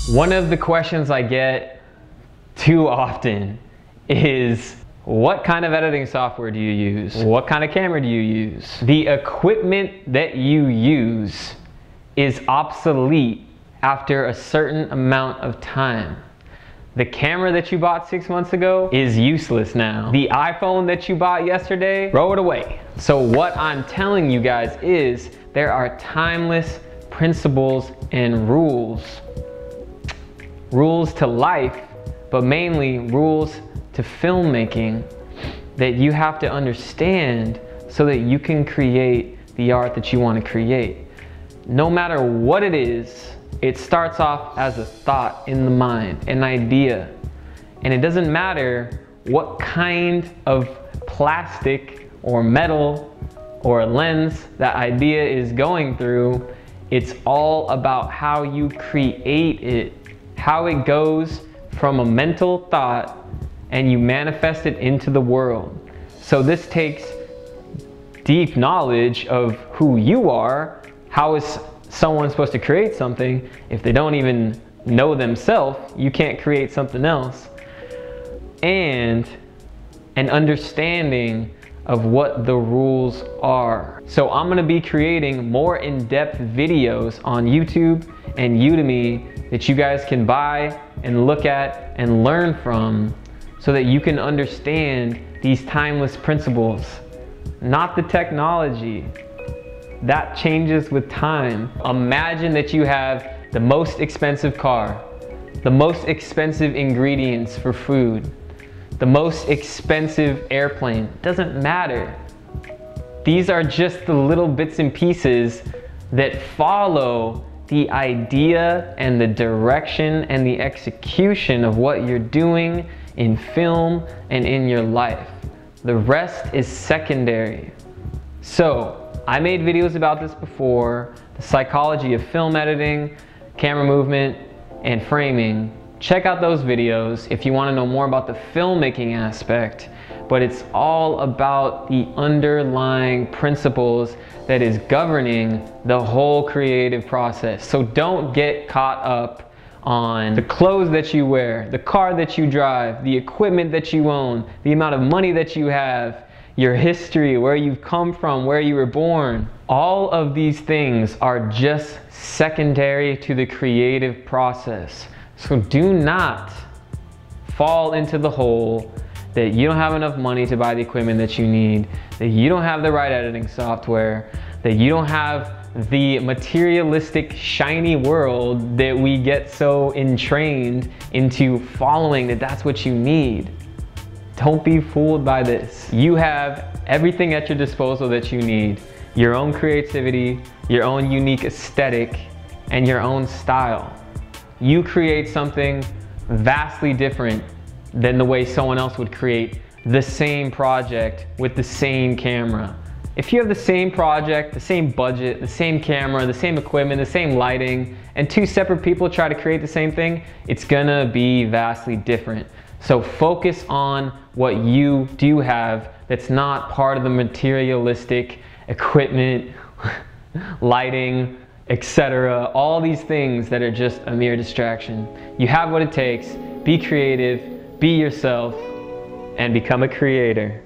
One of the questions I get too often is, what kind of editing software do you use? What kind of camera do you use? The equipment that you use is obsolete after a certain amount of time. The camera that you bought 6 months ago is useless now. The iPhone that you bought yesterday, throw it away. So what I'm telling you guys is there are timeless principles and rules. Rules to life, but mainly rules to filmmaking that you have to understand so that you can create the art that you want to create. No matter what it is, it starts off as a thought in the mind, an idea. And it doesn't matter what kind of plastic or metal or lens that idea is going through. It's all about how you create it, how it goes from a mental thought and you manifest it into the world. So this takes deep knowledge of who you are. How is someone supposed to create something if they don't even know themselves? You can't create something else. And an understanding of what the rules are. So I'm gonna be creating more in-depth videos on YouTube and Udemy that you guys can buy and look at and learn from so that you can understand these timeless principles. Not the technology. That changes with time. Imagine that you have the most expensive car, the most expensive ingredients for food, the most expensive airplane. Doesn't matter. These are just the little bits and pieces that follow the idea and the direction and the execution of what you're doing in film and in your life. The rest is secondary. So I made videos about this before, the psychology of film editing, camera movement, and framing. Check out those videos if you want to know more about the filmmaking aspect, but it's all about the underlying principles that is governing the whole creative process. So don't get caught up on the clothes that you wear, the car that you drive, the equipment that you own, the amount of money that you have, your history, where you've come from, where you were born. All of these things are just secondary to the creative process. So do not fall into the hole that you don't have enough money to buy the equipment that you need, that you don't have the right editing software, that you don't have the materialistic, shiny world that we get so entrained into following, that that's what you need. Don't be fooled by this. You have everything at your disposal that you need. Your own creativity, your own unique aesthetic, and your own style. You create something vastly different than the way someone else would create the same project with the same camera. If you have the same project, the same budget, the same camera, the same equipment, the same lighting, and two separate people try to create the same thing, it's gonna be vastly different. So focus on what you do have that's not part of the materialistic equipment, lighting, etc. All these things that are just a mere distraction. You have what it takes. Be creative, be yourself, and become a creator.